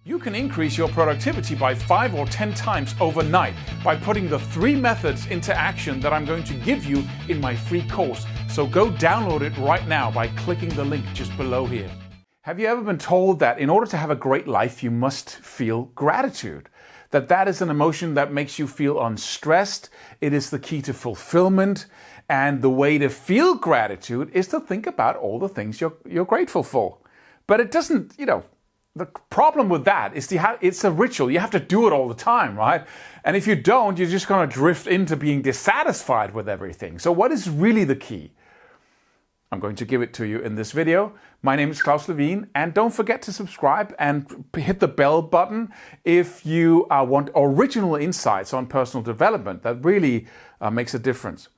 You can increase your productivity by 5 or 10 times overnight by putting the 3 methods into action that I'm going to give you in my free course. So go download it right now by clicking the link just below here. Have you ever been told that in order to have a great life, you must feel gratitude? That is an emotion that makes you feel unstressed. It is the key to fulfillment. And the way to feel gratitude is to think about all the things you're grateful for. But it doesn't, the problem with that is it's a ritual. You have to do it all the time, right? And if you don't, you're just going to drift into being dissatisfied with everything. So what is really the key? I'm going to give it to you in this video. My name is Claus Levin, and don't forget to subscribe and hit the bell button if you want original insights on personal development. That really makes a difference.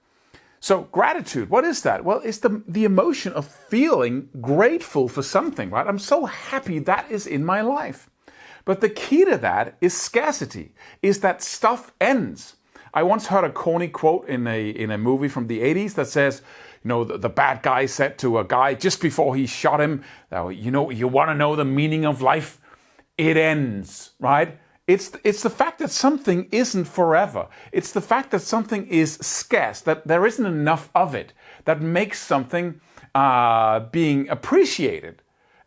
So gratitude, what is that? Well, it's the emotion of feeling grateful for something, right? I'm so happy that is in my life. But the key to that is scarcity, is that stuff ends. I once heard a corny quote in a movie from the 80s that says, the bad guy said to a guy just before he shot him, you want to know the meaning of life? It ends, right? It's the fact that something isn't forever. It's the fact that something is scarce, that there isn't enough of it, that makes something being appreciated.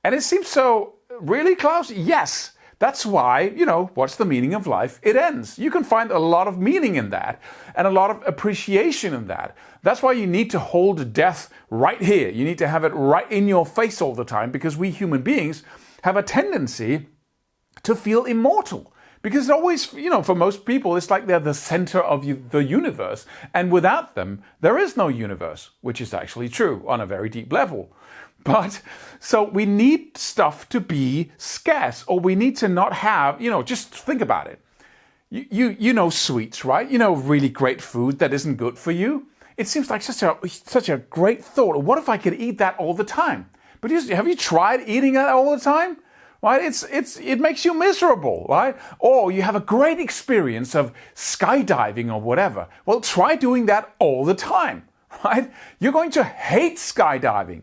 And it seems so, really, Klaus? Yes. That's why, what's the meaning of life? It ends. You can find a lot of meaning in that and a lot of appreciation in that. That's why you need to hold death right here. You need to have it right in your face all the time, because we human beings have a tendency to feel immortal. Because it always, for most people, it's like they're the center of the universe. And without them, there is no universe, which is actually true on a very deep level. But so we need stuff to be scarce, or we need to not have, just think about it. You know sweets, right? Really great food that isn't good for you. It seems like such a great thought. What if I could eat that all the time? But have you tried eating that all the time? Right? It makes you miserable, right? Or you have a great experience of skydiving or whatever. Well, try doing that all the time, right? You're going to hate skydiving.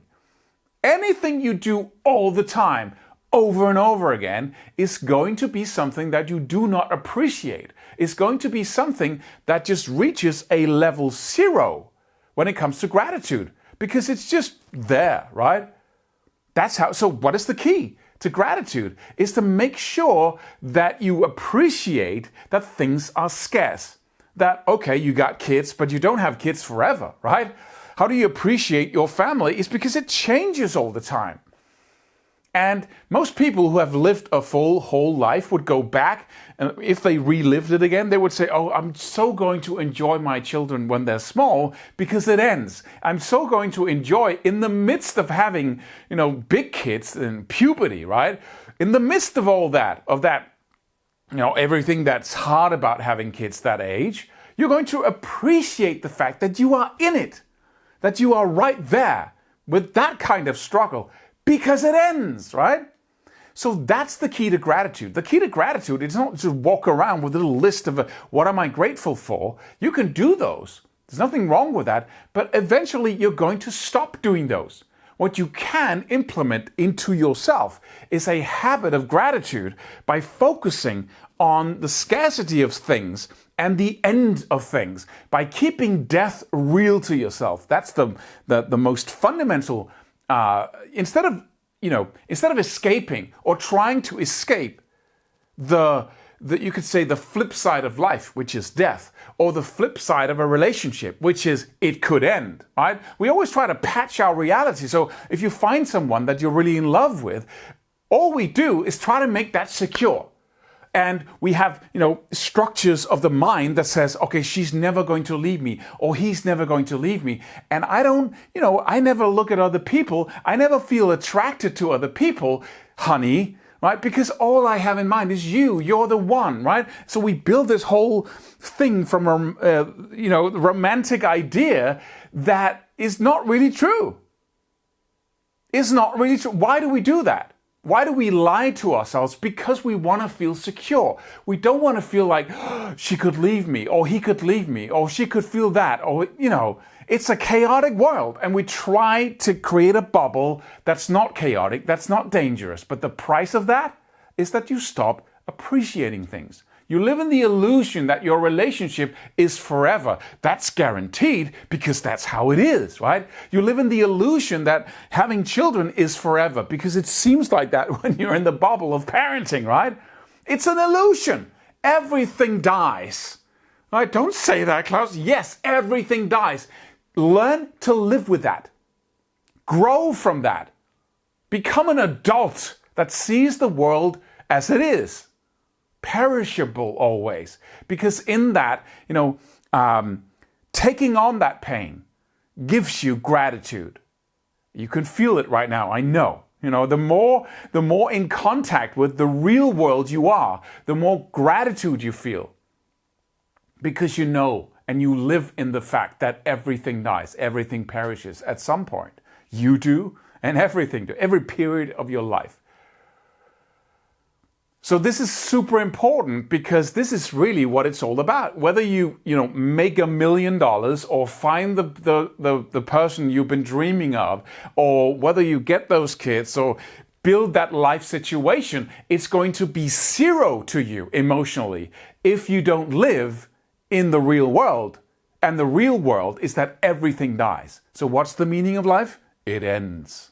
Anything you do all the time, over and over again, is going to be something that you do not appreciate. It's going to be something that just reaches a level 0 when it comes to gratitude, because it's just there, right? So what is the key to gratitude? Is to make sure that you appreciate that things are scarce. That, okay, you got kids, but you don't have kids forever, right? How do you appreciate your family? It's because it changes all the time. And most people who have lived a whole life would go back, and if they relived it again, they would say, oh, I'm so going to enjoy my children when they're small because it ends. I'm so going to enjoy in the midst of having, big kids and puberty, right? In the midst of all that, everything that's hard about having kids that age, you're going to appreciate the fact that you are in it, that you are right there with that kind of struggle, because it ends, right? So that's the key to gratitude. The key to gratitude is not to walk around with a little list of what am I grateful for. You can do those. There's nothing wrong with that. But eventually you're going to stop doing those. What you can implement into yourself is a habit of gratitude by focusing on the scarcity of things and the end of things, by keeping death real to yourself. That's the most fundamental. Instead of escaping or trying to escape you could say the flip side of life, which is death, or the flip side of a relationship, which is it could end, right? We always try to patch our reality. So if you find someone that you're really in love with, all we do is try to make that secure. And we have, structures of the mind that says, okay, she's never going to leave me, or he's never going to leave me. And I never look at other people. I never feel attracted to other people, honey, right? Because all I have in mind is you. You're the one, right? So we build this whole thing from, the romantic idea that is not really true. It's not really true. Why do we do that? Why do we lie to ourselves? Because we want to feel secure. We don't want to feel like she could leave me, or he could leave me, or she could feel that, or, it's a chaotic world. And we try to create a bubble that's not chaotic, that's not dangerous. But the price of that is that you stop appreciating things. You live in the illusion that your relationship is forever. That's guaranteed because that's how it is, right? You live in the illusion that having children is forever because it seems like that when you're in the bubble of parenting, right? It's an illusion. Everything dies. Right? Don't say that, Claus. Yes, everything dies. Learn to live with that. Grow from that. Become an adult that sees the world as it is. Perishable always, because in that, taking on that pain gives you gratitude. You can feel it right now, I know. The more in contact with the real world you are, the more gratitude you feel. Because you know and you live in the fact that everything dies, everything perishes at some point. You do, and everything do, every period of your life. So this is super important because this is really what it's all about. Whether you make $1 million or find the person you've been dreaming of, or whether you get those kids or build that life situation, it's going to be zero to you emotionally if you don't live in the real world. And the real world is that everything dies. So what's the meaning of life? It ends.